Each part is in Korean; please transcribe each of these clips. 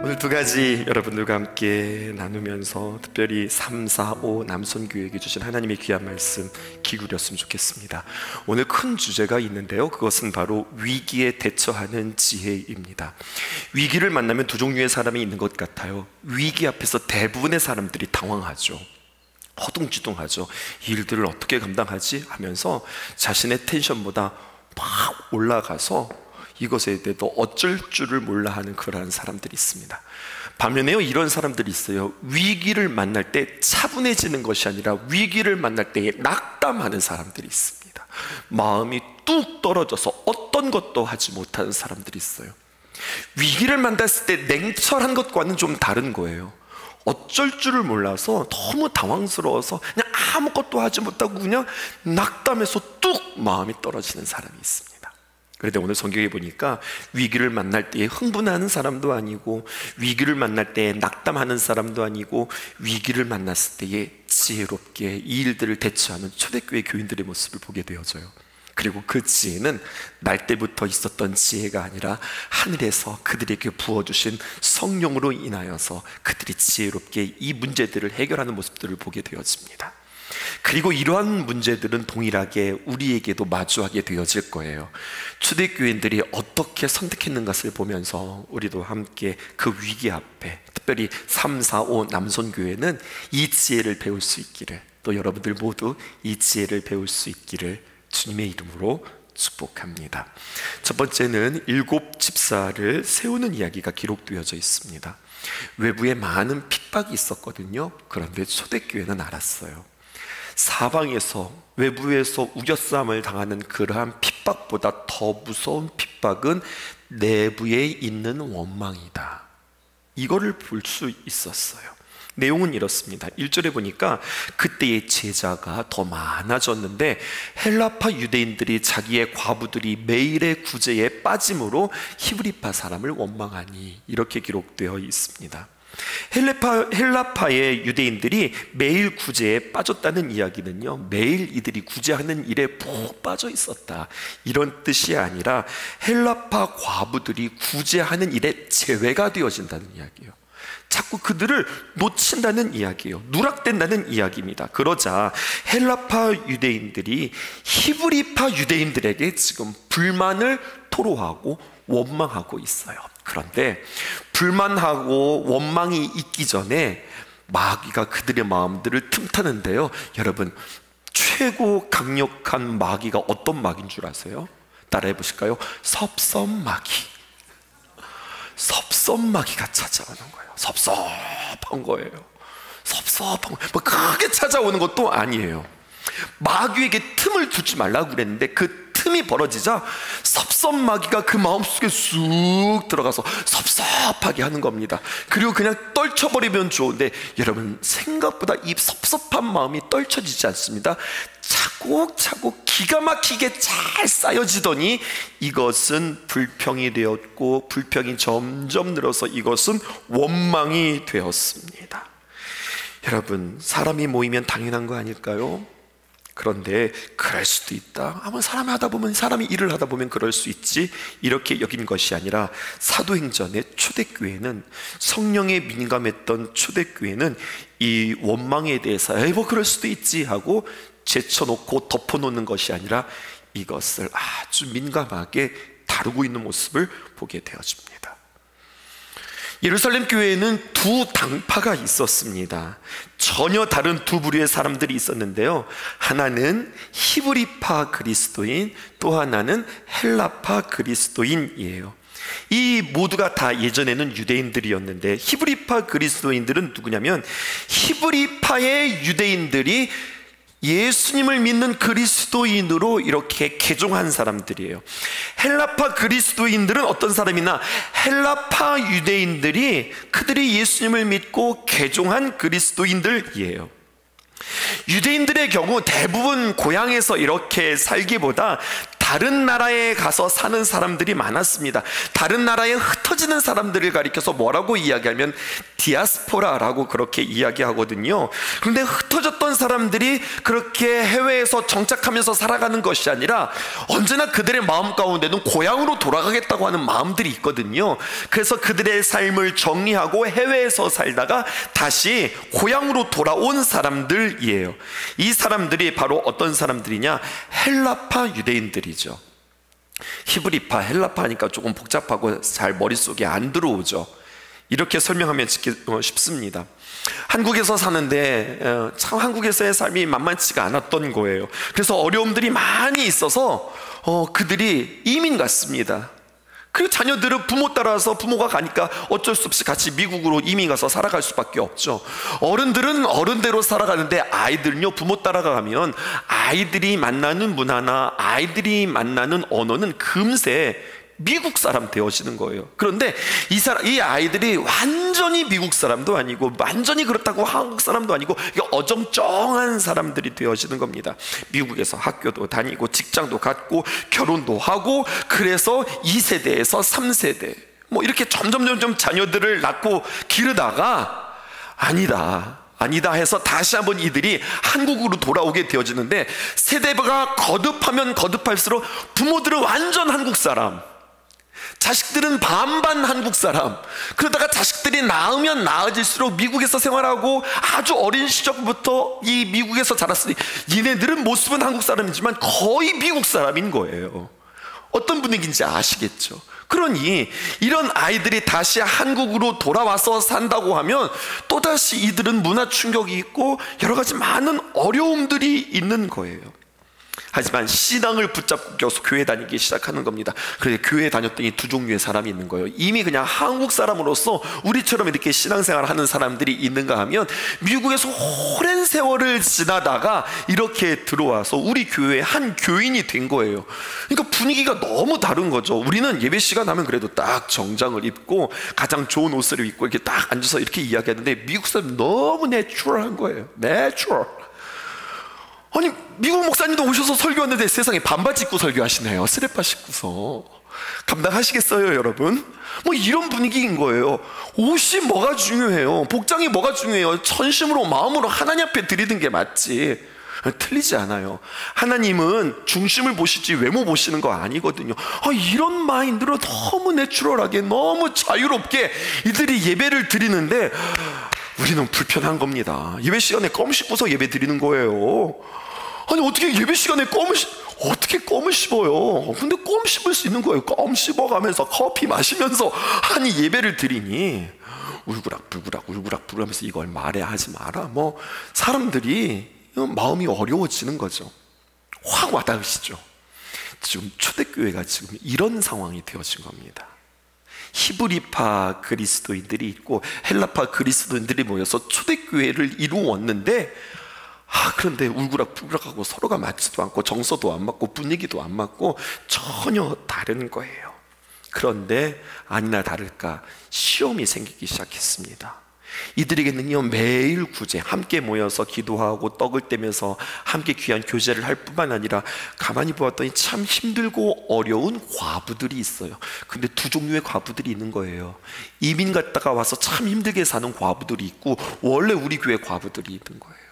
오늘 두 가지 여러분들과 함께 나누면서 특별히 3, 4, 5 남손교회에게 주신 하나님의 귀한 말씀 기울였으면 좋겠습니다. 오늘 큰 주제가 있는데요, 그것은 바로 위기에 대처하는 지혜입니다. 위기를 만나면 두 종류의 사람이 있는 것 같아요. 위기 앞에서 대부분의 사람들이 당황하죠. 허둥지둥하죠. 이 일들을 어떻게 감당하지? 하면서 자신의 텐션보다 막 올라가서 이것에 대해서 어쩔 줄을 몰라 하는 그러한 사람들이 있습니다. 반면에요, 이런 사람들이 있어요. 위기를 만날 때 차분해지는 것이 아니라 위기를 만날 때에 낙담하는 사람들이 있습니다. 마음이 뚝 떨어져서 어떤 것도 하지 못하는 사람들이 있어요. 위기를 만났을 때 냉철한 것과는 좀 다른 거예요. 어쩔 줄을 몰라서 너무 당황스러워서 그냥 아무것도 하지 못하고 그냥 낙담해서 뚝 마음이 떨어지는 사람이 있습니다. 그런데 오늘 성경에 보니까 위기를 만날 때에 흥분하는 사람도 아니고, 위기를 만날 때에 낙담하는 사람도 아니고, 위기를 만났을 때에 지혜롭게 이 일들을 대처하는 초대교회 교인들의 모습을 보게 되어져요. 그리고 그 지혜는 날 때부터 있었던 지혜가 아니라 하늘에서 그들에게 부어주신 성령으로 인하여서 그들이 지혜롭게 이 문제들을 해결하는 모습들을 보게 되어집니다. 그리고 이러한 문제들은 동일하게 우리에게도 마주하게 되어질 거예요. 초대교인들이 어떻게 선택했는 것을 보면서 우리도 함께 그 위기 앞에, 특별히 3, 4, 5 남손교회는 이 지혜를 배울 수 있기를, 또 여러분들 모두 이 지혜를 배울 수 있기를 주님의 이름으로 축복합니다. 첫 번째는 7 집사를 세우는 이야기가 기록되어져 있습니다. 외부에 많은 핍박이 있었거든요. 그런데 초대교회는 알았어요. 사방에서, 외부에서 우겨싸움을 당하는 그러한 핍박보다 더 무서운 핍박은 내부에 있는 원망이다. 이거를 볼 수 있었어요. 내용은 이렇습니다. 1절에 보니까 그때의 제자가 더 많아졌는데 헬라파 유대인들이 자기의 과부들이 매일의 구제에 빠짐으로 히브리파 사람을 원망하니, 이렇게 기록되어 있습니다. 헬라파의 유대인들이 매일 구제에 빠졌다는 이야기는요, 매일 이들이 구제하는 일에 푹 빠져 있었다, 이런 뜻이 아니라 헬라파 과부들이 구제하는 일에 제외가 되어진다는 이야기예요. 자꾸 그들을 놓친다는 이야기예요. 누락된다는 이야기입니다. 그러자 헬라파 유대인들이 히브리파 유대인들에게 지금 불만을 토로하고 원망하고 있어요. 그런데 불만하고 원망이 있기 전에 마귀가 그들의 마음들을 틈타는데요, 여러분, 최고 강력한 마귀가 어떤 마귀인 줄 아세요? 따라해 보실까요? 섭섭마귀. 섭섭마귀가 찾아오는 거예요. 섭섭한 거예요. 섭섭한 거, 뭐 크게 찾아오는 것도 아니에요. 마귀에게 틈을 두지 말라고 그랬는데 그 틈이 벌어지자 섭섭마귀가 그 마음속에 쑥 들어가서 섭섭하게 하는 겁니다. 그리고 그냥 떨쳐버리면 좋은데, 여러분, 생각보다 이 섭섭한 마음이 떨쳐지지 않습니다. 차곡차곡 기가 막히게 잘 쌓여지더니 이것은 불평이 되었고, 불평이 점점 늘어서 이것은 원망이 되었습니다. 여러분, 사람이 모이면 당연한 거 아닐까요? 그런데 그럴 수도 있다, 아마 사람이 하다 보면, 사람이 일을 하다 보면 그럴 수 있지, 이렇게 여긴 것이 아니라 사도행전의 초대교회는, 성령에 민감했던 초대교회는 이 원망에 대해서 에이 뭐 그럴 수도 있지 하고 제쳐놓고 덮어놓는 것이 아니라 이것을 아주 민감하게 다루고 있는 모습을 보게 되어집니다. 예루살렘 교회에는 두 당파가 있었습니다. 전혀 다른 두 부류의 사람들이 있었는데요, 하나는 히브리파 그리스도인, 또 하나는 헬라파 그리스도인이에요. 이 모두가 다 예전에는 유대인들이었는데, 히브리파 그리스도인들은 누구냐면 히브리파의 유대인들이 예수님을 믿는 그리스도인으로 이렇게 개종한 사람들이에요. 헬라파 그리스도인들은 어떤 사람이나 헬라파 유대인들이 그들이 예수님을 믿고 개종한 그리스도인들이에요. 유대인들의 경우 대부분 고향에서 이렇게 살기보다 다른 나라에 가서 사는 사람들이 많았습니다. 다른 나라에 흩어지는 사람들을 가리켜서 뭐라고 이야기하면 디아스포라라고 그렇게 이야기하거든요. 그런데 흩어졌던 사람들이 그렇게 해외에서 정착하면서 살아가는 것이 아니라 언제나 그들의 마음 가운데는 고향으로 돌아가겠다고 하는 마음들이 있거든요. 그래서 그들의 삶을 정리하고 해외에서 살다가 다시 고향으로 돌아온 사람들이에요. 이 사람들이 바로 어떤 사람들이냐? 헬라파 유대인들이죠. 히브리파, 헬라파 하니까 조금 복잡하고 잘 머릿속에 안 들어오죠. 이렇게 설명하면 쉽습니다. 한국에서 사는데 참 한국에서의 삶이 만만치가 않았던 거예요. 그래서 어려움들이 많이 있어서 그들이 이민 갔습니다. 그리고 자녀들은 부모 따라서, 부모가 가니까 어쩔 수 없이 같이 미국으로 이민 가서 살아갈 수밖에 없죠. 어른들은 어른대로 살아가는데 아이들은요, 부모 따라가면 아이들이 만나는 문화나 아이들이 만나는 언어는 금세 미국 사람 되어지는 거예요. 그런데 이 아이들이 완전히 미국 사람도 아니고 완전히 그렇다고 한국 사람도 아니고 어정쩡한 사람들이 되어지는 겁니다. 미국에서 학교도 다니고 직장도 갖고 결혼도 하고, 그래서 2세대에서 3세대 뭐 이렇게 점점 자녀들을 낳고 기르다가 아니다 해서 다시 한번 이들이 한국으로 돌아오게 되어지는데, 세대가 거듭하면 거듭할수록 부모들은 완전 한국 사람, 자식들은 반반 한국 사람, 그러다가 자식들이 낳으면 낳아질수록 미국에서 생활하고 아주 어린 시절부터 이 미국에서 자랐으니 얘네들은 모습은 한국 사람이지만 거의 미국 사람인 거예요. 어떤 분위기인지 아시겠죠? 그러니 이런 아이들이 다시 한국으로 돌아와서 산다고 하면 또다시 이들은 문화 충격이 있고 여러 가지 많은 어려움들이 있는 거예요. 하지만 신앙을 붙잡고 껴서 교회 다니기 시작하는 겁니다. 그런데 교회 다녔더니 두 종류의 사람이 있는 거예요. 이미 그냥 한국 사람으로서 우리처럼 이렇게 신앙생활을 하는 사람들이 있는가 하면, 미국에서 오랜 세월을 지나다가 이렇게 들어와서 우리 교회의 한 교인이 된 거예요. 그러니까 분위기가 너무 다른 거죠. 우리는 예배 시간 하면 그래도 딱 정장을 입고 가장 좋은 옷을 입고 이렇게 딱 앉아서 이렇게 이야기하는데, 미국 사람은 너무 내추럴한 거예요. 내추럴. 아니, 미국 목사님도 오셔서 설교하는데 세상에 반바지 입고 설교하시네요. 스레파 입고서. 감당하시겠어요, 여러분? 뭐 이런 분위기인 거예요. 옷이 뭐가 중요해요? 복장이 뭐가 중요해요? 전심으로 마음으로 하나님 앞에 드리는 게 맞지. 틀리지 않아요. 하나님은 중심을 보시지 외모 보시는 거 아니거든요. 이런 마인드로 너무 내추럴하게, 너무 자유롭게 이들이 예배를 드리는데 우리는 불편한 겁니다. 예배 시간에 껌 씹고서 예배 드리는 거예요. 아니, 어떻게 예배 시간에 어떻게 껌을 씹어요? 근데 껌 씹을 수 있는 거예요. 껌 씹어가면서 커피 마시면서 아니 예배를 드리니 울그락불그락 하면서 이걸 말해야 하지 마라. 뭐 사람들이 마음이 어려워지는 거죠. 확 와닿으시죠? 지금 초대교회가 지금 이런 상황이 되어진 겁니다. 히브리파 그리스도인들이 있고 헬라파 그리스도인들이 모여서 초대교회를 이루었는데, 그런데 울그락불그락하고 서로가 맞지도 않고 정서도 안 맞고 분위기도 안 맞고 전혀 다른 거예요. 그런데 아니나 다를까 시험이 생기기 시작했습니다. 이들에게는요, 매일 구제, 함께 모여서 기도하고 떡을 떼면서 함께 귀한 교제를 할 뿐만 아니라 가만히 보았더니 참 힘들고 어려운 과부들이 있어요. 근데 두 종류의 과부들이 있는 거예요. 이민 갔다가 와서 참 힘들게 사는 과부들이 있고 원래 우리 교회 과부들이 있는 거예요.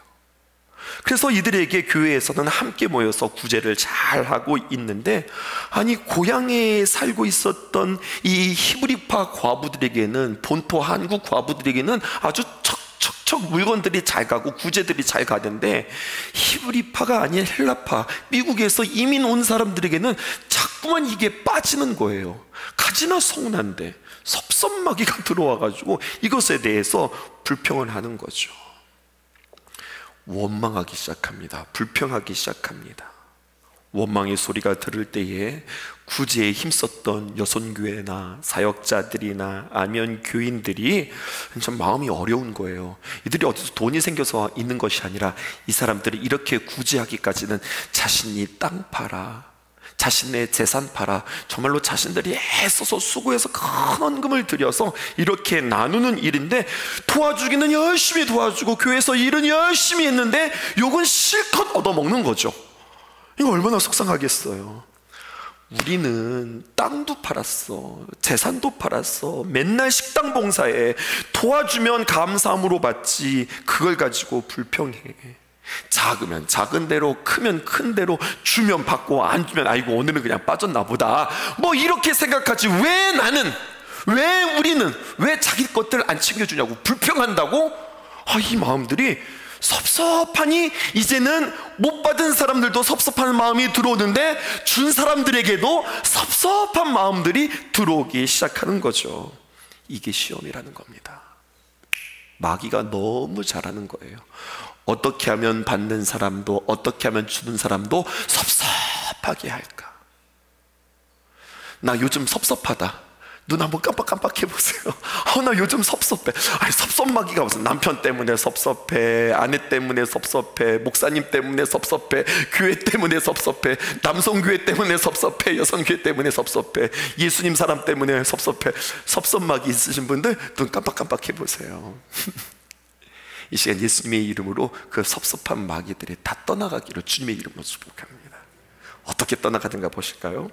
그래서 이들에게 교회에서는 함께 모여서 구제를 잘 하고 있는데, 아니 고향에 살고 있었던 이 히브리파 과부들에게는, 본토 한국 과부들에게는 아주 척척척 물건들이 잘 가고 구제들이 잘 가는데, 히브리파가 아닌 헬라파, 미국에서 이민 온 사람들에게는 자꾸만 이게 빠지는 거예요. 가지나 서운한데 섭섭마귀가 들어와가지고 이것에 대해서 불평을 하는 거죠. 원망하기 시작합니다. 불평하기 시작합니다. 원망의 소리가 들을 때에 구제에 힘썼던 여선교회나 사역자들이나 아니면 교인들이 참 마음이 어려운 거예요. 이들이 어디서 돈이 생겨서 있는 것이 아니라 이 사람들이 이렇게 구제하기까지는 자신이 땅 팔아, 자신의 재산 팔아, 정말로 자신들이 애써서 수고해서 큰 헌금을 들여서 이렇게 나누는 일인데, 도와주기는 열심히 도와주고 교회에서 일은 열심히 했는데 욕은 실컷 얻어먹는 거죠. 이거 얼마나 속상하겠어요. 우리는 땅도 팔았어, 재산도 팔았어, 맨날 식당 봉사해, 도와주면 감사함으로 받지 그걸 가지고 불평해. 작으면 작은 대로, 크면 큰 대로, 주면 받고 안 주면 아이고 오늘은 그냥 빠졌나 보다, 뭐 이렇게 생각하지. 왜 나는, 왜 우리는, 왜 자기 것들 안 챙겨주냐고 불평한다고? 이 마음들이 섭섭하니 이제는 못 받은 사람들도 섭섭한 마음이 들어오는데 준 사람들에게도 섭섭한 마음들이 들어오기 시작하는 거죠. 이게 시험이라는 겁니다. 마귀가 너무 잘하는 거예요. 어떻게 하면 받는 사람도, 어떻게 하면 주는 사람도 섭섭하게 할까? 나 요즘 섭섭하다. 눈 한번 깜빡깜빡 해보세요. 나 요즘 섭섭해. 섭섭마귀가 무슨 남편 때문에 섭섭해, 아내 때문에 섭섭해, 목사님 때문에 섭섭해, 교회 때문에 섭섭해, 남성교회 때문에 섭섭해, 여성교회 때문에 섭섭해, 예수님 사람 때문에 섭섭해. 섭섭마귀 있으신 분들 눈 깜빡깜빡 해보세요. 이 시간 예수님의 이름으로 그 섭섭한 마귀들이 다 떠나가기를 주님의 이름으로 축복합니다. 어떻게 떠나가든가 보실까요?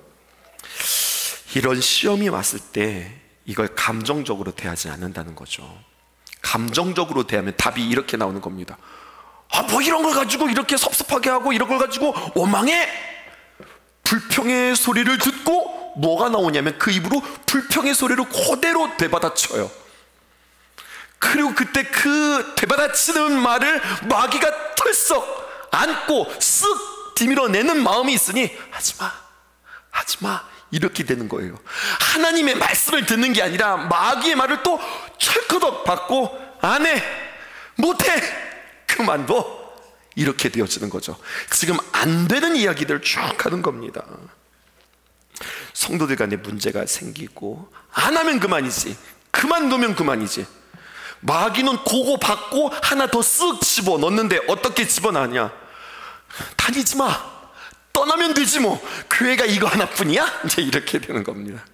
이런 시험이 왔을 때 이걸 감정적으로 대하지 않는다는 거죠. 감정적으로 대하면 답이 이렇게 나오는 겁니다. 뭐 이런 걸 가지고 이렇게 섭섭하게 하고 이런 걸 가지고 원망해? 불평의 소리를 듣고 뭐가 나오냐면 그 입으로 불평의 소리를 그대로 되받아쳐요. 그리고 그때 그 되받아치는 말을 마귀가 털썩 안고 쓱 디밀어내는 마음이 있으니 하지마, 하지마, 이렇게 되는 거예요. 하나님의 말씀을 듣는 게 아니라 마귀의 말을 또 철커덕 받고 안 해, 못해, 그만둬, 이렇게 되어지는 거죠. 지금 안 되는 이야기들 쭉 하는 겁니다. 성도들 간에 문제가 생기고 안 하면 그만이지, 그만두면 그만이지. 마귀는 그거 받고 하나 더 쓱 집어넣는데 어떻게 집어넣냐? 다니지 마, 떠나면 되지 뭐, 교회가 이거 하나뿐이야? 이제 이렇게 되는 겁니다.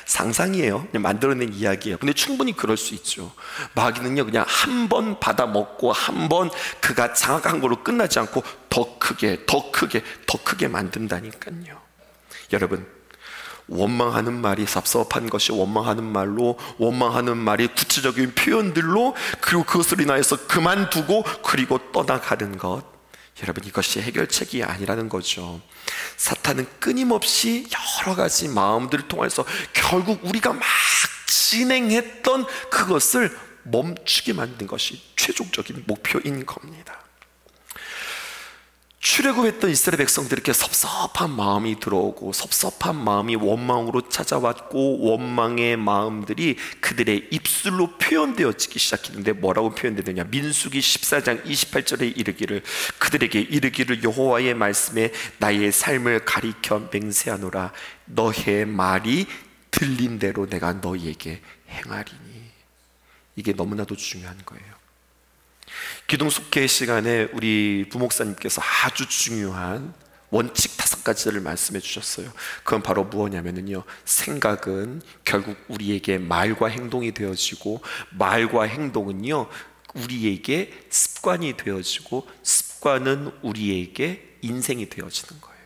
상상이에요. 그냥 만들어낸 이야기예요. 근데 충분히 그럴 수 있죠. 마귀는요, 그냥 한 번 받아 먹고 한 번 그가 장악한 걸로 끝나지 않고 더 크게, 더 크게, 더 크게 만든다니까요. 여러분, 원망하는 말이 섭섭한 것이 원망하는 말로, 원망하는 말이 구체적인 표현들로, 그리고 그것을 인하여서 그만두고 그리고 떠나가는 것, 여러분, 이것이 해결책이 아니라는 거죠. 사탄은 끊임없이 여러 가지 마음들을 통해서 결국 우리가 막 진행했던 그것을 멈추게 만든 것이 최종적인 목표인 겁니다. 출애굽했던 이스라엘 백성들이 이렇게 섭섭한 마음이 들어오고 섭섭한 마음이 원망으로 찾아왔고 원망의 마음들이 그들의 입술로 표현되어지기 시작했는데 뭐라고 표현되느냐? 민수기 14장 28절에 이르기를, 그들에게 이르기를 여호와의 말씀에 나의 삶을 가리켜 맹세하노라. 너의 말이 들린 대로 내가 너희에게 행하리니. 이게 너무나도 중요한 거예요. 기둥숙회 시간에 우리 부목사님께서 아주 중요한 원칙 5가지를 말씀해 주셨어요. 그건 바로 무엇냐면요, 생각은 결국 우리에게 말과 행동이 되어지고, 말과 행동은요 우리에게 습관이 되어지고, 습관은 우리에게 인생이 되어지는 거예요.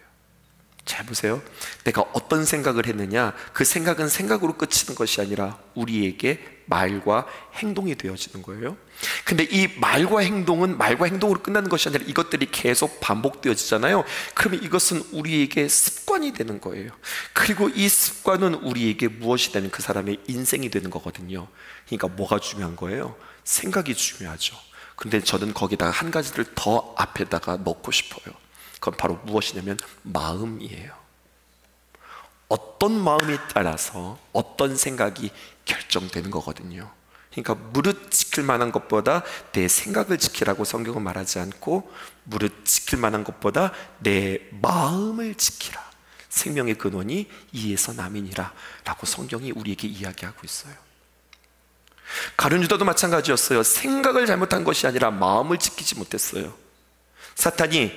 잘 보세요. 내가 어떤 생각을 했느냐, 그 생각은 생각으로 그치는 것이 아니라 우리에게 말과 행동이 되어지는 거예요. 근데 이 말과 행동은 말과 행동으로 끝나는 것이 아니라 이것들이 계속 반복되어지잖아요. 그러면 이것은 우리에게 습관이 되는 거예요. 그리고 이 습관은 우리에게 무엇이 되는, 그 사람의 인생이 되는 거거든요. 그러니까 뭐가 중요한 거예요? 생각이 중요하죠. 근데 저는 거기다가 한 가지를 더 앞에다가 넣고 싶어요. 그건 바로 무엇이냐면 마음이에요. 어떤 마음에 따라서 어떤 생각이 결정되는 거거든요. 그러니까 무릇 지킬 만한 것보다 내 생각을 지키라고 성경은 말하지 않고, 무릇 지킬 만한 것보다 내 마음을 지키라. 생명의 근원이 이에서 남이니라 라고 성경이 우리에게 이야기하고 있어요. 가룟 유다도 마찬가지였어요. 생각을 잘못한 것이 아니라 마음을 지키지 못했어요. 사탄이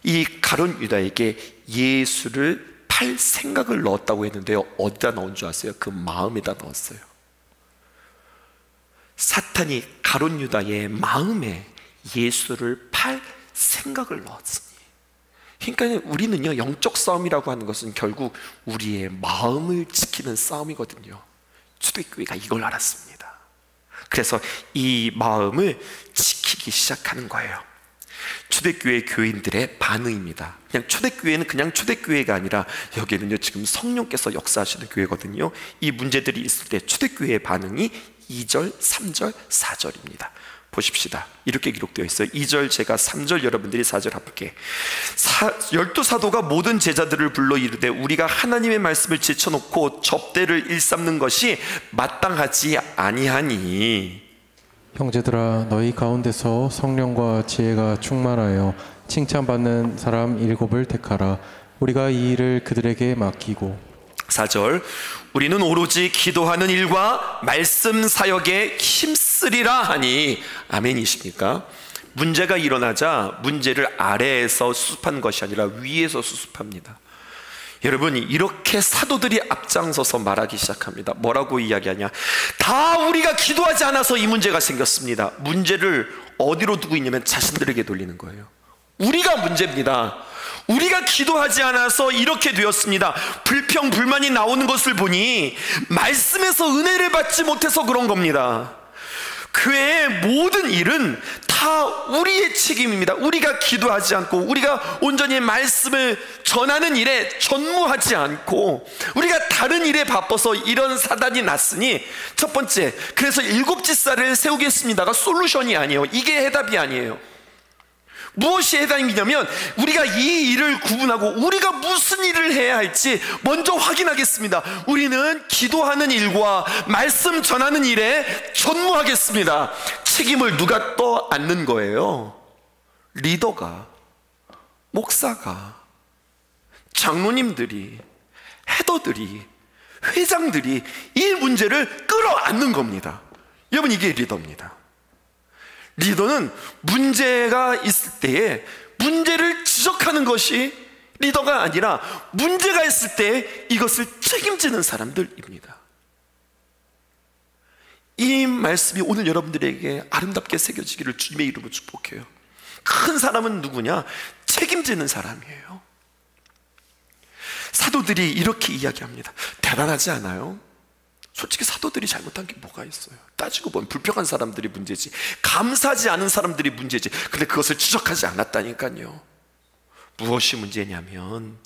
이 가룟 유다에게 예수를 팔 생각을 넣었다고 했는데요, 어디다 넣은 줄 아세요? 그 마음에다 넣었어요. 사탄이 가룟 유다의 마음에 예수를 팔 생각을 넣었으니, 그러니까 우리는요, 영적 싸움이라고 하는 것은 결국 우리의 마음을 지키는 싸움이거든요. 초대교회가 이걸 알았습니다. 그래서 이 마음을 지키기 시작하는 거예요. 초대교회 교인들의 반응입니다. 그냥 초대교회는 그냥 초대교회가 아니라 여기는요, 지금 성령께서 역사하시는 교회거든요. 이 문제들이 있을 때 초대교회의 반응이 2절, 3절, 4절입니다. 보십시다. 이렇게 기록되어 있어요. 2절 제가, 3절 여러분들이, 4절 함께. 12사도가 모든 제자들을 불러 이르되 우리가 하나님의 말씀을 제쳐놓고 접대를 일삼는 것이 마땅하지 아니하니. 형제들아, 너희 가운데서 성령과 지혜가 충만하여 칭찬받는 사람 7을 택하라. 우리가 이 일을 그들에게 맡기고. 4절, 우리는 오로지 기도하는 일과 말씀 사역에 힘쓰리라 하니. 아멘이십니까? 문제가 일어나자 문제를 아래에서 수습하는 것이 아니라 위에서 수습합니다. 여러분, 이렇게 사도들이 앞장서서 말하기 시작합니다. 뭐라고 이야기하냐? 다 우리가 기도하지 않아서 이 문제가 생겼습니다. 문제를 어디로 두고 있냐면 자신들에게 돌리는 거예요. 우리가 문제입니다. 우리가 기도하지 않아서 이렇게 되었습니다. 불평, 불만이 나오는 것을 보니 말씀에서 은혜를 받지 못해서 그런 겁니다. 교회의 모든 일은 다 우리의 책임입니다. 우리가 기도하지 않고, 우리가 온전히 말씀을 전하는 일에 전무하지 않고, 우리가 다른 일에 바빠서 이런 사단이 났으니, 첫 번째, 그래서 7지사를 세우겠습니다가 솔루션이 아니에요. 이게 해답이 아니에요. 무엇이 해당이냐면 우리가 이 일을 구분하고 우리가 무슨 일을 해야 할지 먼저 확인하겠습니다. 우리는 기도하는 일과 말씀 전하는 일에 전무하겠습니다. 책임을 누가 떠안는 거예요? 리더가, 목사가, 장로님들이, 헤더들이, 회장들이 이 문제를 끌어안는 겁니다. 여러분, 이게 리더입니다. 리더는 문제가 있을 때에 문제를 지적하는 것이 리더가 아니라 문제가 있을 때 이것을 책임지는 사람들입니다. 이 말씀이 오늘 여러분들에게 아름답게 새겨지기를 주님의 이름으로 축복해요. 큰 사람은 누구냐? 책임지는 사람이에요. 사도들이 이렇게 이야기합니다. 대단하지 않아요? 솔직히 사도들이 잘못한 게 뭐가 있어요? 따지고 보면 불평한 사람들이 문제지, 감사하지 않은 사람들이 문제지. 근데 그것을 지적하지 않았다니까요. 무엇이 문제냐면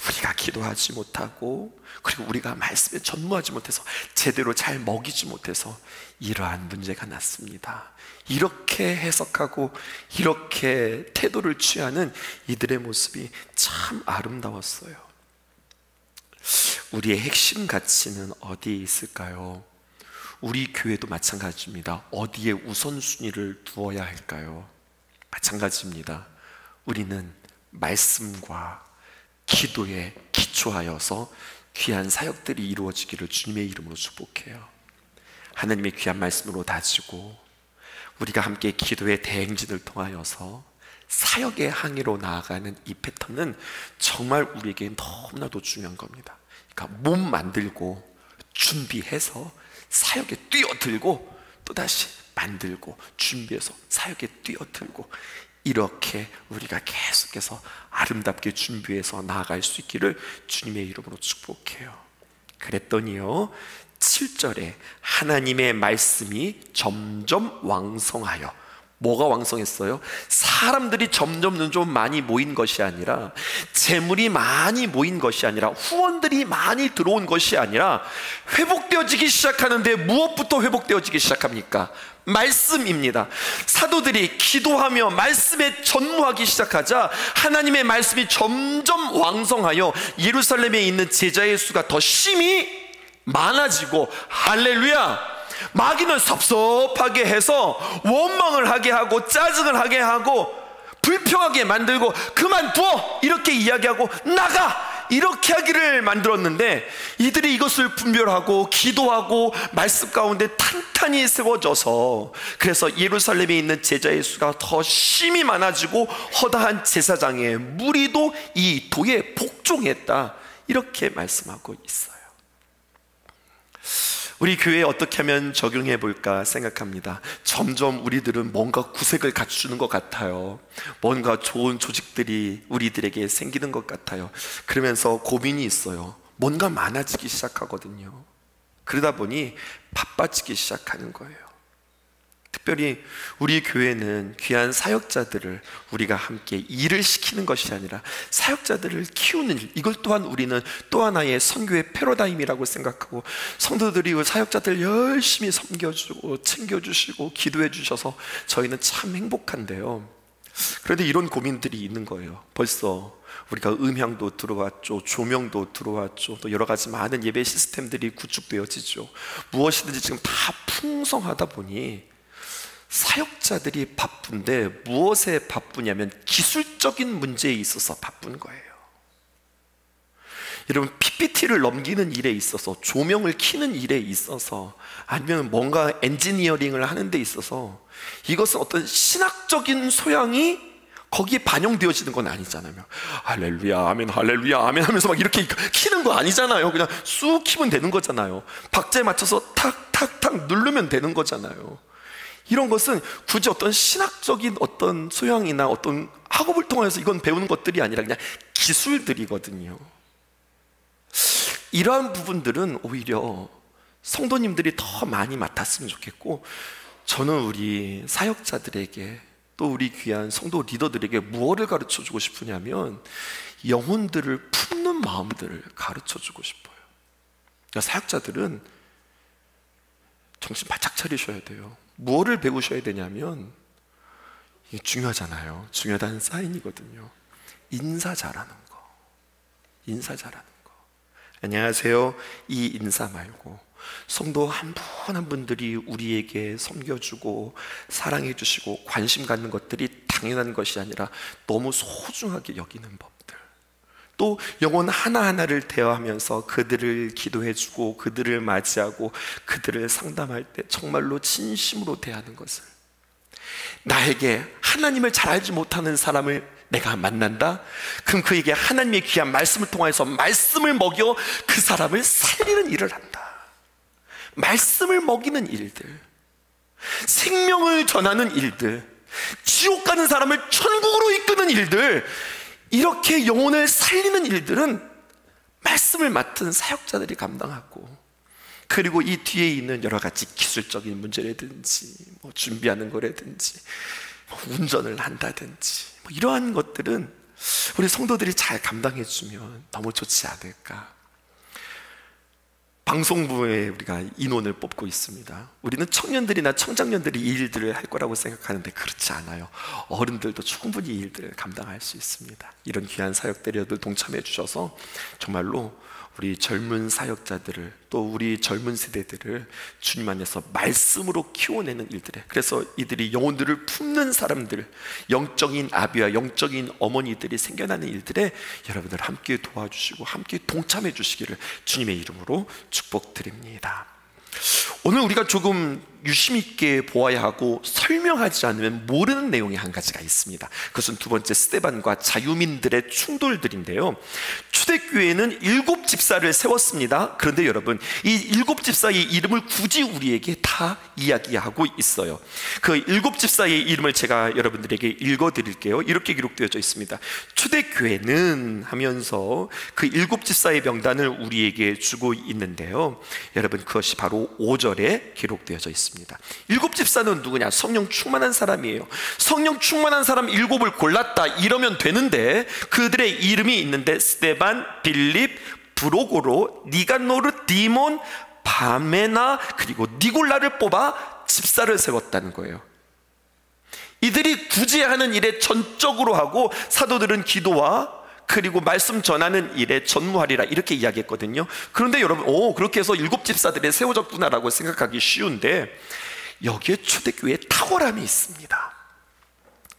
우리가 기도하지 못하고, 그리고 우리가 말씀에 전무하지 못해서, 제대로 잘 먹이지 못해서 이러한 문제가 났습니다. 이렇게 해석하고 이렇게 태도를 취하는 이들의 모습이 참 아름다웠어요. 우리의 핵심 가치는 어디에 있을까요? 우리 교회도 마찬가지입니다. 어디에 우선순위를 두어야 할까요? 마찬가지입니다. 우리는 말씀과 기도에 기초하여서 귀한 사역들이 이루어지기를 주님의 이름으로 축복해요. 하나님의 귀한 말씀으로 다지고 우리가 함께 기도의 대행진을 통하여서 사역의 항해로 나아가는 이 패턴은 정말 우리에게 너무나도 중요한 겁니다. 그러니까 몸 만들고 준비해서 사역에 뛰어들고, 또다시 만들고 준비해서 사역에 뛰어들고, 이렇게 우리가 계속해서 아름답게 준비해서 나아갈 수 있기를 주님의 이름으로 축복해요. 그랬더니요, 7절에 하나님의 말씀이 점점 왕성하여. 뭐가 왕성했어요? 사람들이 점점 좀 많이 모인 것이 아니라, 재물이 많이 모인 것이 아니라, 후원들이 많이 들어온 것이 아니라 회복되어지기 시작하는데, 무엇부터 회복되어지기 시작합니까? 말씀입니다. 사도들이 기도하며 말씀에 전무하기 시작하자 하나님의 말씀이 점점 왕성하여 예루살렘에 있는 제자의 수가 더 심히 많아지고, 할렐루야! 마귀는 섭섭하게 해서 원망을 하게 하고 짜증을 하게 하고 불평하게 만들고 그만둬! 이렇게 이야기하고 나가! 이렇게 하기를 만들었는데, 이들이 이것을 분별하고 기도하고 말씀 가운데 탄탄히 세워져서, 그래서 예루살렘에 있는 제자의 수가 더 심히 많아지고 허다한 제사장의 무리도 이 도에 복종했다. 이렇게 말씀하고 있어요. 우리 교회에 어떻게 하면 적용해 볼까 생각합니다. 점점 우리들은 뭔가 구색을 갖추는 것 같아요. 뭔가 좋은 조직들이 우리들에게 생기는 것 같아요. 그러면서 고민이 있어요. 뭔가 많아지기 시작하거든요. 그러다 보니 바빠지기 시작하는 거예요. 특별히 우리 교회는 귀한 사역자들을 우리가 함께 일을 시키는 것이 아니라 사역자들을 키우는 일, 이걸 또한 우리는 또 하나의 선교의 패러다임이라고 생각하고, 성도들이 그 사역자들 열심히 섬겨주고 챙겨주시고 기도해 주셔서 저희는 참 행복한데요. 그런데 이런 고민들이 있는 거예요. 벌써 우리가 음향도 들어왔죠, 조명도 들어왔죠, 또 여러 가지 많은 예배 시스템들이 구축되어지죠. 무엇이든지 지금 다 풍성하다 보니 사역자들이 바쁜데 무엇에 바쁘냐면 기술적인 문제에 있어서 바쁜 거예요. 여러분, PPT를 넘기는 일에 있어서, 조명을 켜는 일에 있어서, 아니면 뭔가 엔지니어링을 하는 데 있어서 이것은 어떤 신학적인 소양이 거기에 반영되어지는 건 아니잖아요. 할렐루야 아멘 할렐루야 아멘 하면서 막 이렇게 키는 거 아니잖아요. 그냥 쑥 키면 되는 거잖아요. 박자에 맞춰서 탁탁탁 누르면 되는 거잖아요. 이런 것은 굳이 어떤 신학적인 어떤 소양이나 어떤 학업을 통해서 이건 배우는 것들이 아니라 그냥 기술들이거든요. 이러한 부분들은 오히려 성도님들이 더 많이 맡았으면 좋겠고, 저는 우리 사역자들에게 또 우리 귀한 성도 리더들에게 무엇을 가르쳐 주고 싶으냐면 영혼들을 품는 마음들을 가르쳐 주고 싶어요. 그러니까 사역자들은 정신 바짝 차리셔야 돼요. 무엇을 배우셔야 되냐면, 이게 중요하잖아요. 중요하다는 사인이거든요. 인사 잘하는 거. 인사 잘하는 거. 안녕하세요, 이 인사 말고 성도 한 분 한 분들이 우리에게 섬겨주고 사랑해주시고 관심 갖는 것들이 당연한 것이 아니라 너무 소중하게 여기는 법들, 또 영혼 하나하나를 대화하면서 그들을 기도해주고 그들을 맞이하고 그들을 상담할 때 정말로 진심으로 대하는 것을, 나에게 하나님을 잘 알지 못하는 사람을 내가 만난다? 그럼 그에게 하나님의 귀한 말씀을 통해서 말씀을 먹여 그 사람을 살리는 일을 한다. 말씀을 먹이는 일들, 생명을 전하는 일들, 지옥 가는 사람을 천국으로 이끄는 일들, 이렇게 영혼을 살리는 일들은 말씀을 맡은 사역자들이 감당하고, 그리고 이 뒤에 있는 여러 가지 기술적인 문제라든지 뭐 준비하는 거라든지 뭐 운전을 한다든지 뭐 이러한 것들은 우리 성도들이 잘 감당해 주면 너무 좋지 않을까. 방송부에 우리가 인원을 뽑고 있습니다. 우리는 청년들이나 청장년들이 이 일들을 할 거라고 생각하는데 그렇지 않아요. 어른들도 충분히 이 일들을 감당할 수 있습니다. 이런 귀한 사역들을 동참해 주셔서 정말로 우리 젊은 사역자들을, 또 우리 젊은 세대들을 주님 안에서 말씀으로 키워내는 일들에, 그래서 이들이 영혼들을 품는 사람들, 영적인 아비와 영적인 어머니들이 생겨나는 일들에 여러분들 함께 도와주시고 함께 동참해 주시기를 주님의 이름으로 축복드립니다. 오늘 우리가 조금 유심 있게 보아야 하고 설명하지 않으면 모르는 내용이 한 가지가 있습니다. 그것은 두 번째, 스데반과 자유민들의 충돌들인데요. 초대교회는 7 집사를 세웠습니다. 그런데 여러분, 이 7 집사의 이름을 굳이 우리에게 다 이야기하고 있어요. 그 7 집사의 이름을 제가 여러분들에게 읽어드릴게요. 이렇게 기록되어져 있습니다. 초대교회는 하면서 그 7 집사의 명단을 우리에게 주고 있는데요, 여러분, 그것이 바로 5절에 기록되어져 있습니다. 7 집사는 누구냐? 성령 충만한 사람이에요. 성령 충만한 사람 7을 골랐다 이러면 되는데, 그들의 이름이 있는데 스데반, 빌립, 브로고로, 니가노르, 디몬, 바메나, 그리고 니골라를 뽑아 집사를 세웠다는 거예요. 이들이 구제하는 일에 전적으로 하고 사도들은 기도와 그리고 말씀 전하는 일에 전무하리라, 이렇게 이야기했거든요. 그런데 여러분, 그렇게 해서 7 집사들이 세워졌구나라고 생각하기 쉬운데, 여기에 초대교회에 탁월함이 있습니다.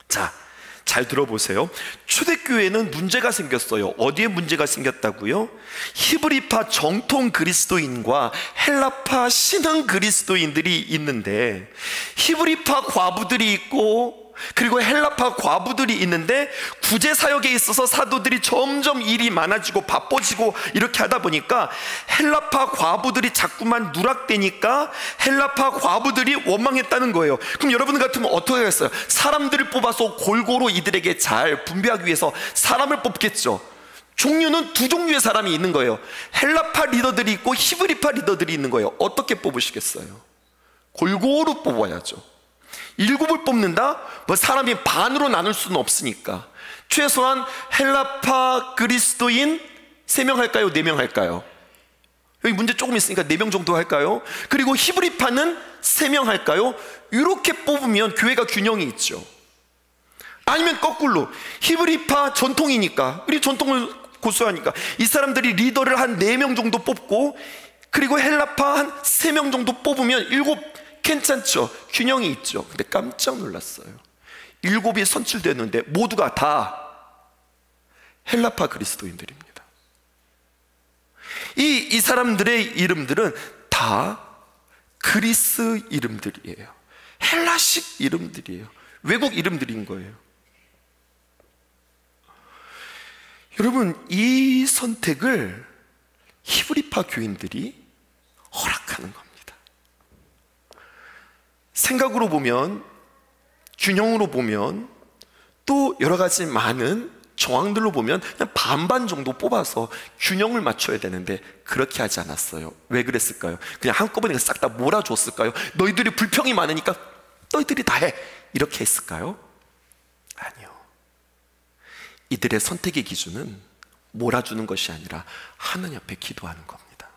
자, 잘 들어보세요. 초대교회는 문제가 생겼어요. 어디에 문제가 생겼다고요? 히브리파 정통 그리스도인과 헬라파 신흥 그리스도인들이 있는데, 히브리파 과부들이 있고 그리고 헬라파 과부들이 있는데 구제 사역에 있어서 사도들이 점점 일이 많아지고 바빠지고 이렇게 하다 보니까 헬라파 과부들이 자꾸만 누락되니까 헬라파 과부들이 원망했다는 거예요. 그럼 여러분 같으면 어떻게 하겠어요? 사람들을 뽑아서 골고루 이들에게 잘 분배하기 위해서 사람을 뽑겠죠. 종류는 두 종류의 사람이 있는 거예요. 헬라파 리더들이 있고 히브리파 리더들이 있는 거예요. 어떻게 뽑으시겠어요? 골고루 뽑아야죠. 7을 뽑는다? 뭐 사람이 반으로 나눌 수는 없으니까 최소한 헬라파 그리스도인 3명 할까요? 4명 할까요? 여기 문제 조금 있으니까 4명 정도 할까요? 그리고 히브리파는 3명 할까요? 이렇게 뽑으면 교회가 균형이 있죠. 아니면 거꾸로 히브리파 전통이니까, 우리 전통을 고수하니까 이 사람들이 리더를 한 4명 정도 뽑고 그리고 헬라파 한 3명 정도 뽑으면 7 괜찮죠? 균형이 있죠. 근데 깜짝 놀랐어요. 7이 선출되는데 모두가 다 헬라파 그리스도인들입니다. 이 사람들의 이름들은 다 그리스 이름들이에요. 헬라식 이름들이에요. 외국 이름들인 거예요. 여러분, 이 선택을 히브리파 교인들이 허락하는 겁니다. 생각으로 보면, 균형으로 보면, 또 여러 가지 많은 정황들로 보면 그냥 반반 정도 뽑아서 균형을 맞춰야 되는데 그렇게 하지 않았어요. 왜 그랬을까요? 그냥 한꺼번에 싹 다 몰아줬을까요? 너희들이 불평이 많으니까 너희들이 다 해, 이렇게 했을까요? 아니요. 이들의 선택의 기준은 몰아주는 것이 아니라 하나님 앞에 기도하는 겁니다.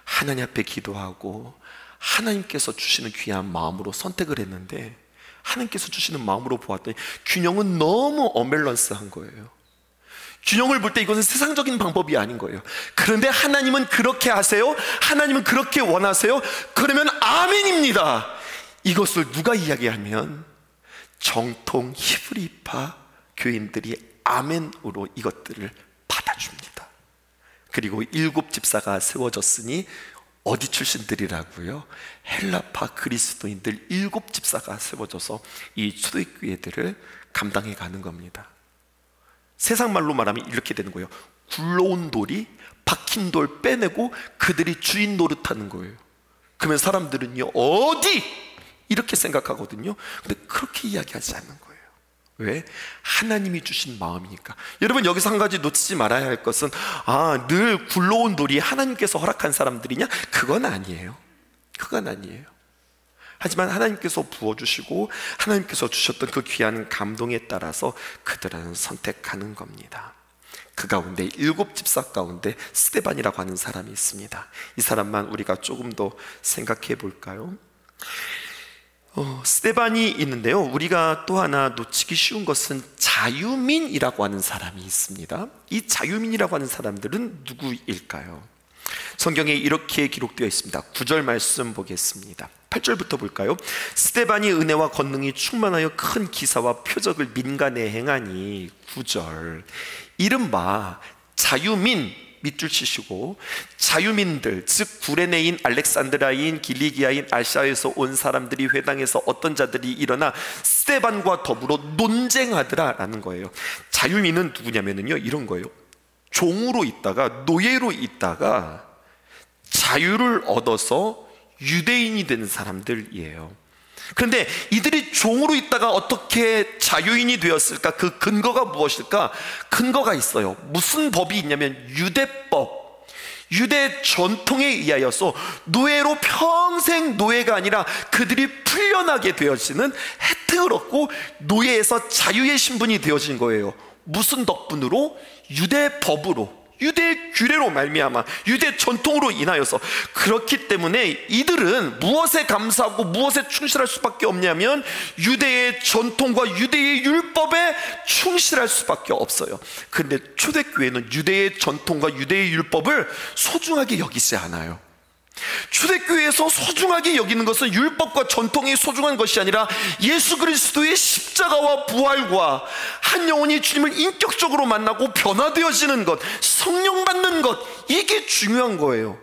하나님 앞에 기도하고 하나님께서 주시는 귀한 마음으로 선택을 했는데 하나님께서 주시는 마음으로 보았더니 균형은 너무 언밸런스한 거예요. 균형을 볼 때 이것은 세상적인 방법이 아닌 거예요. 그런데 하나님은 그렇게 하세요? 하나님은 그렇게 원하세요? 그러면 아멘입니다. 이것을 누가 이야기하면 정통 히브리파 교인들이 아멘으로 이것들을 받아줍니다. 그리고 7 집사가 세워졌으니 어디 출신들이라고요? 헬라파 그리스도인들 7 집사가 세워져서 이 초대교회들을 감당해 가는 겁니다. 세상 말로 말하면 이렇게 되는 거예요. 굴러온 돌이 박힌 돌 빼내고 그들이 주인 노릇하는 거예요. 그러면 사람들은요, 어디? 이렇게 생각하거든요. 근데 그렇게 이야기하지 않는 거예요. 왜? 하나님이 주신 마음이니까. 여러분, 여기서 한 가지 놓치지 말아야 할 것은 늘 굴러온 돌이 하나님께서 허락한 사람들이냐? 그건 아니에요. 그건 아니에요. 하지만 하나님께서 부어주시고 하나님께서 주셨던 그 귀한 감동에 따라서 그들은 선택하는 겁니다. 그 가운데 7 집사 가운데 스데반이라고 하는 사람이 있습니다. 이 사람만 우리가 조금 더 생각해 볼까요? 스데반이 있는데요, 우리가 또 하나 놓치기 쉬운 것은 자유민이라고 하는 사람이 있습니다. 이 자유민이라고 하는 사람들은 누구일까요? 성경에 이렇게 기록되어 있습니다. 9절 말씀 보겠습니다. 8절부터 볼까요? 스데반이 은혜와 권능이 충만하여 큰 기사와 표적을 민간에 행하니, 9절, 이른바 자유민, 밑줄 치시고, 자유민들, 즉 구레네인, 알렉산드라인, 길리기아인, 아시아에서 온 사람들이 회당에서 어떤 자들이 일어나 스데반과 더불어 논쟁하더라 라는 거예요. 자유민은 누구냐면요, 이런 거예요. 종으로 있다가, 노예로 있다가 자유를 얻어서 유대인이 되는 사람들이에요. 그런데 이들이 종으로 있다가 어떻게 자유인이 되었을까? 그 근거가 무엇일까? 근거가 있어요. 무슨 법이 있냐면 유대법, 유대 전통에 의하여서 노예로 평생 노예가 아니라 그들이 풀려나게 되어지는 혜택을 얻고 노예에서 자유의 신분이 되어진 거예요. 무슨 덕분으로? 유대법으로, 유대 규례로 말미암아, 유대 전통으로 인하여서. 그렇기 때문에 이들은 무엇에 감사하고 무엇에 충실할 수밖에 없냐면 유대의 전통과 유대의 율법에 충실할 수밖에 없어요. 그런데 초대교회는 유대의 전통과 유대의 율법을 소중하게 여기지 않아요. 초대교회에서 소중하게 여기는 것은 율법과 전통이 소중한 것이 아니라 예수 그리스도의 십자가와 부활과 한 영혼이 주님을 인격적으로 만나고 변화되어지는 것, 성령 받는 것, 이게 중요한 거예요.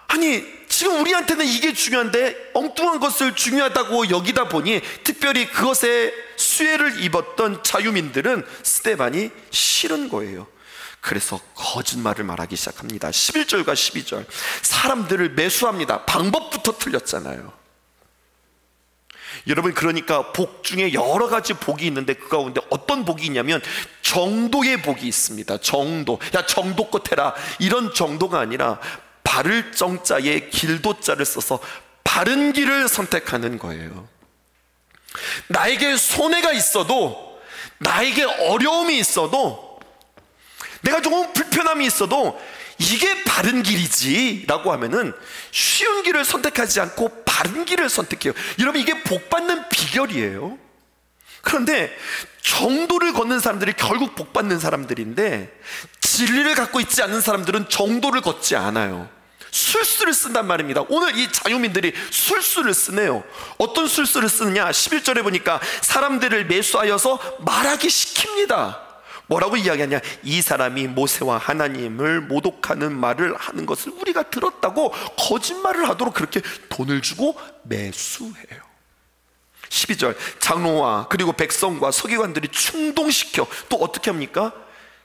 아니, 지금 우리한테는 이게 중요한데 엉뚱한 것을 중요하다고 여기다 보니 특별히 그것에 수혜를 입었던 자유민들은 스데반이 싫은 거예요. 그래서 거짓말을 말하기 시작합니다. 11절과 12절, 사람들을 매수합니다. 방법부터 틀렸잖아요. 여러분, 그러니까 복 중에 여러 가지 복이 있는데 그 가운데 어떤 복이 있냐면 정도의 복이 있습니다. 정도, 야 정도껏 해라, 이런 정도가 아니라 바를 정자에 길도자를 써서 바른 길을 선택하는 거예요. 나에게 손해가 있어도, 나에게 어려움이 있어도, 내가 조금 불편함이 있어도 이게 바른 길이지 라고 하면은 쉬운 길을 선택하지 않고 바른 길을 선택해요. 여러분, 이게 복받는 비결이에요. 그런데 정도를 걷는 사람들이 결국 복받는 사람들인데, 진리를 갖고 있지 않는 사람들은 정도를 걷지 않아요. 술수를 쓴단 말입니다. 오늘 이 자유민들이 술수를 쓰네요. 어떤 술수를 쓰느냐, 11절에 보니까 사람들을 매수하여서 말하기 시킵니다. 뭐라고 이야기하냐, 이 사람이 모세와 하나님을 모독하는 말을 하는 것을 우리가 들었다고 거짓말을 하도록 그렇게 돈을 주고 매수해요. 12절, 장로와 그리고 백성과 서기관들이 충동시켜, 또 어떻게 합니까?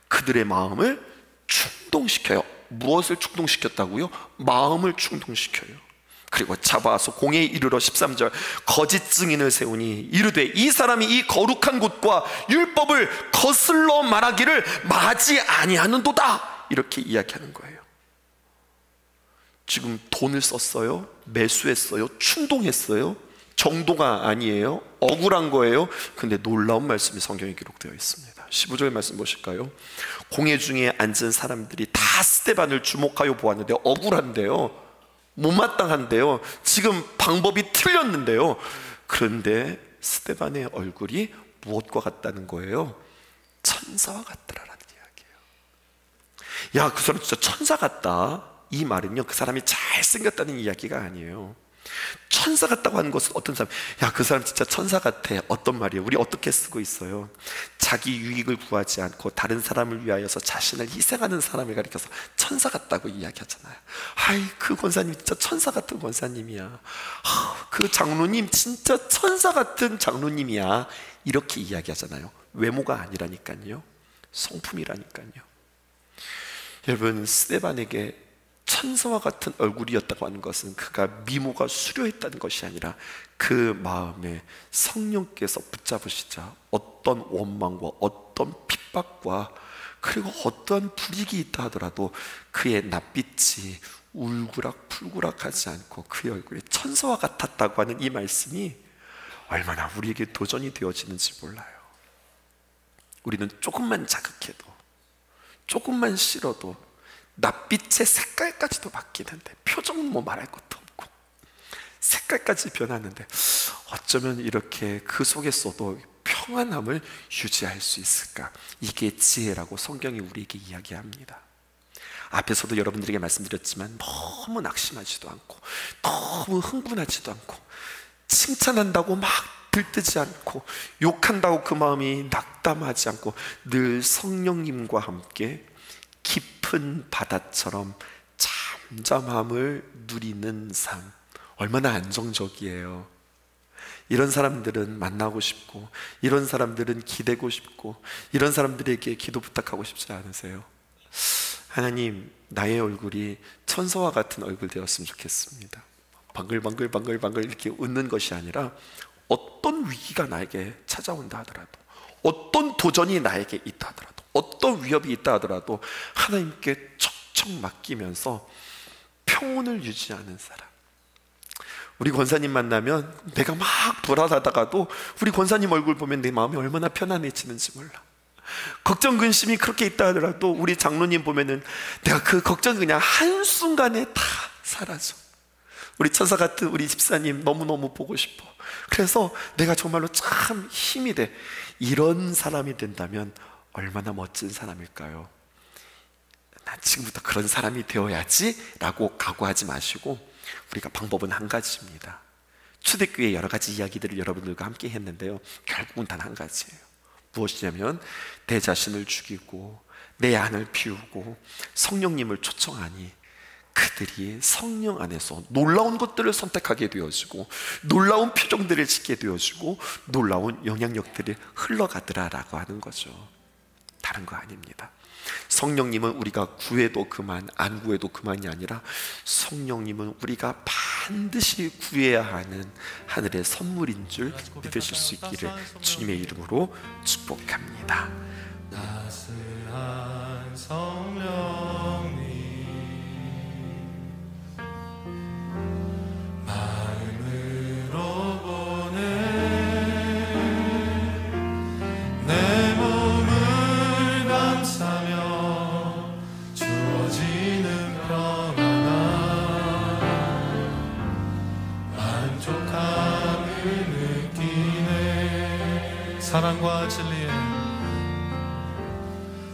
그들의 마음을 충동시켜요. 무엇을 충동시켰다고요? 마음을 충동시켜요. 그리고 잡아서 공회에 이르러 13절, 거짓 증인을 세우니 이르되 이 사람이 이 거룩한 곳과 율법을 거슬러 말하기를 마지 아니하는도다, 이렇게 이야기하는 거예요. 지금 돈을 썼어요, 매수했어요, 충동했어요. 정도가 아니에요. 억울한 거예요. 근데 놀라운 말씀이 성경에 기록되어 있습니다. 15절 말씀 보실까요? 공회 중에 앉은 사람들이 다 스데반을 주목하여 보았는데 억울한데요, 못마땅한데요, 지금 방법이 틀렸는데요, 그런데 스데반의 얼굴이 무엇과 같다는 거예요? 천사와 같더라라는 이야기예요. 야, 그 사람 진짜 천사 같다, 이 말은요 그 사람이 잘생겼다는 이야기가 아니에요. 천사 같다고 하는 것은 어떤 사람, 야 그 사람 진짜 천사 같아, 어떤 말이에요? 우리 어떻게 쓰고 있어요? 자기 유익을 구하지 않고 다른 사람을 위하여서 자신을 희생하는 사람을 가리켜서 천사 같다고 이야기하잖아요. 아이, 그 권사님 진짜 천사 같은 권사님이야, 그 장로님 진짜 천사 같은 장로님이야, 이렇게 이야기하잖아요. 외모가 아니라니까요, 성품이라니까요. 여러분, 스데반에게 천사와 같은 얼굴이었다고 하는 것은 그가 미모가 수려했다는 것이 아니라 그 마음에 성령께서 붙잡으시자 어떤 원망과 어떤 핍박과 그리고 어떠한 불이익이 있다 하더라도 그의 낯빛이 울그락불그락하지 않고 그의 얼굴이 천사와 같았다고 하는 이 말씀이 얼마나 우리에게 도전이 되어지는지 몰라요. 우리는 조금만 자극해도, 조금만 싫어도 낯빛의 색깔까지도 바뀌는데, 표정은 뭐 말할 것도 없고 색깔까지 변하는데 어쩌면 이렇게 그 속에서도 평안함을 유지할 수 있을까? 이게 지혜라고 성경이 우리에게 이야기합니다. 앞에서도 여러분들에게 말씀드렸지만 너무 낙심하지도 않고 너무 흥분하지도 않고 칭찬한다고 막 들뜨지 않고 욕한다고 그 마음이 낙담하지 않고 늘 성령님과 함께 깊은 바다처럼 잠잠함을 누리는 삶, 얼마나 안정적이에요. 이런 사람들은 만나고 싶고, 이런 사람들은 기대고 싶고, 이런 사람들에게 기도 부탁하고 싶지 않으세요? 하나님, 나의 얼굴이 천사와 같은 얼굴 되었으면 좋겠습니다. 방글방글 이렇게 웃는 것이 아니라 어떤 위기가 나에게 찾아온다 하더라도, 어떤 도전이 나에게 있다 하더라도, 어떤 위협이 있다 하더라도 하나님께 척척 맡기면서 평온을 유지하는 사람. 우리 권사님 만나면 내가 막 불안하다가도 우리 권사님 얼굴 보면 내 마음이 얼마나 편안해지는지 몰라. 걱정 근심이 그렇게 있다 하더라도 우리 장로님 보면은 내가 그 걱정이 그냥 한순간에 다 사라져. 우리 천사 같은 우리 집사님 너무너무 보고 싶어. 그래서 내가 정말로 참 힘이 돼. 이런 사람이 된다면 얼마나 멋진 사람일까요? 난 지금부터 그런 사람이 되어야지 라고 각오하지 마시고, 우리가 방법은 한 가지입니다. 초대교회 여러 가지 이야기들을 여러분들과 함께 했는데요, 결국은 단 한 가지예요. 무엇이냐면 내 자신을 죽이고 내 안을 비우고 성령님을 초청하니 그들이 성령 안에서 놀라운 것들을 선택하게 되어지고 놀라운 표정들을 짓게 되어지고 놀라운 영향력들이 흘러가더라라고 하는 거죠. 다른 거 아닙니다. 성령님은 우리가 구해도 그만 안 구해도 그만이 아니라 성령님은 우리가 반드시 구해야 하는 하늘의 선물인 줄 믿으실 수 있기를 주님의 이름으로 축복합니다. 따스한 성령님 마음으로 보내 내 몸을 감싸며 주어지는 평안함 만족함을 느끼네. 사랑과 진리에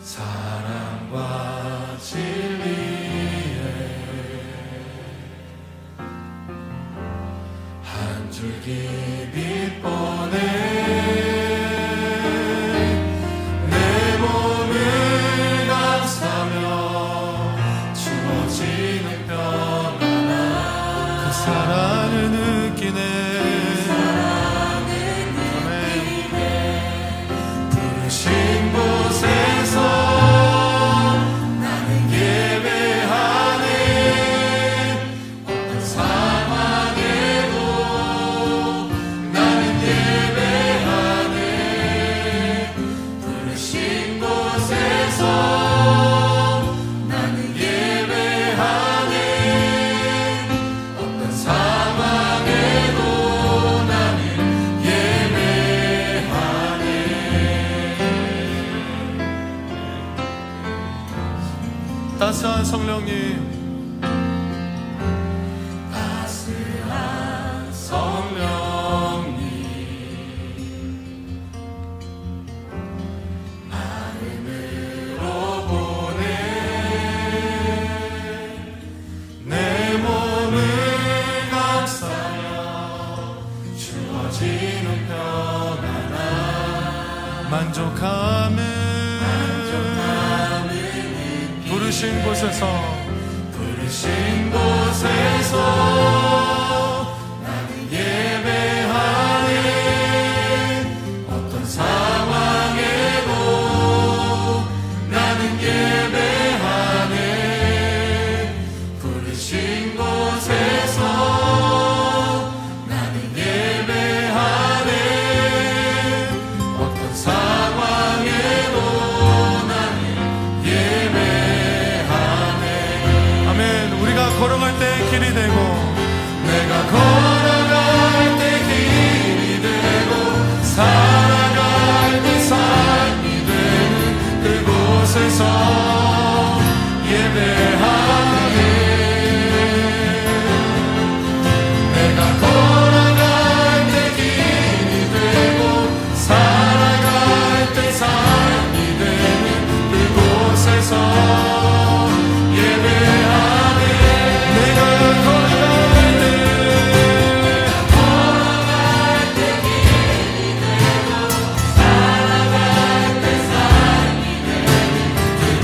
사랑과 진리에 한 줄기 빛 보내 내 몸을 감싸며 주어지는 평안함 그 사랑을 느끼네. 부르신 곳에서 나는 예배하네. 어떤 상황에도 나는 예배하네. 부르신 곳에서 나는 예배하네. 어떤 상황에도 나는 예배하네. 따스한 성령님 따스한 성령님 마음으로 보내 내 몸을 감싸며 주어지는 평안함 만족함을 부르신 곳에서 나는 예배하네. 어떤 상황에도 나는 예배하네. 부르신 곳에서 나는 예배하네. 어떤 상황에도 나는 예배하네. 아멘. 우리가 걸어갈 때 길이 되고 내가 걸어갈 때 길이 되고 살아갈 때 삶이 되는 그곳에서 예배하네. 내가 걸어갈 때 길이 되고 살아갈 때 삶이 되는 그곳에서 예배하네. 내가 걸어갈 때 길이 되고 살아갈 때 삶이 되는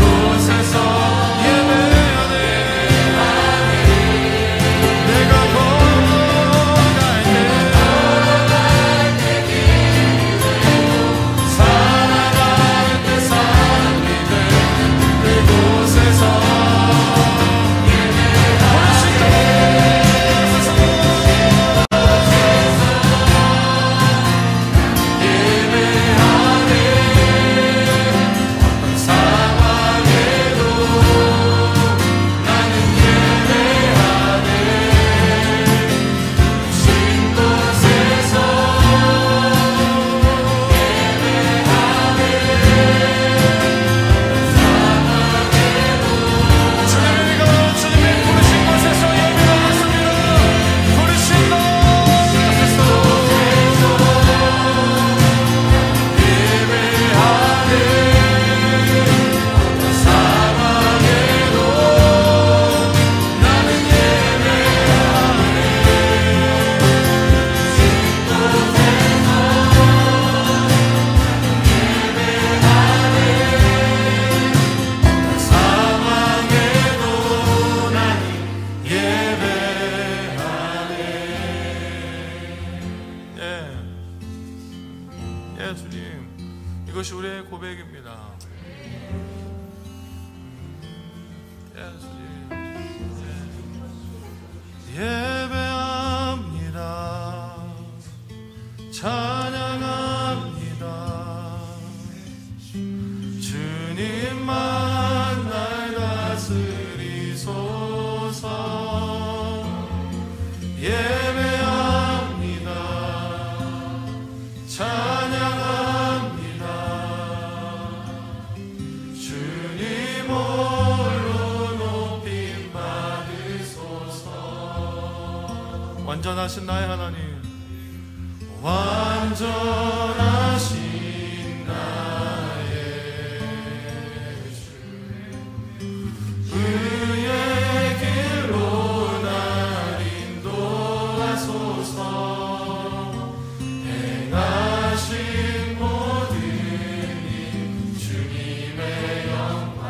예배합니다. 찬양합니다. 주님만 날 다스리소서. 예배합니다. 찬양합니다. 주님 홀로 높임 받으소서. 완전하신 나의 하나님, 완전하신 나의 주, 의의 길로 날 인도하소서. 행하신 모든 일 주님의 영광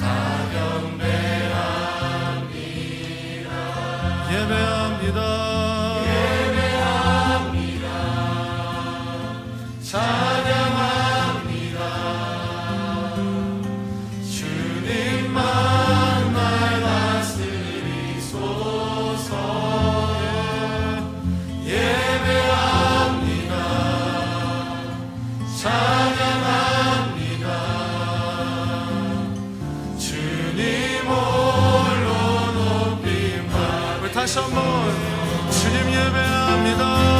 다 경배합니다. 예배합니다. 찬양합니다. 주님만 날 다스리소서. 예배합니다. 찬양합니다. 주님 홀로 높임 받으소서. 우리 다시 한번 주님 예배합니다.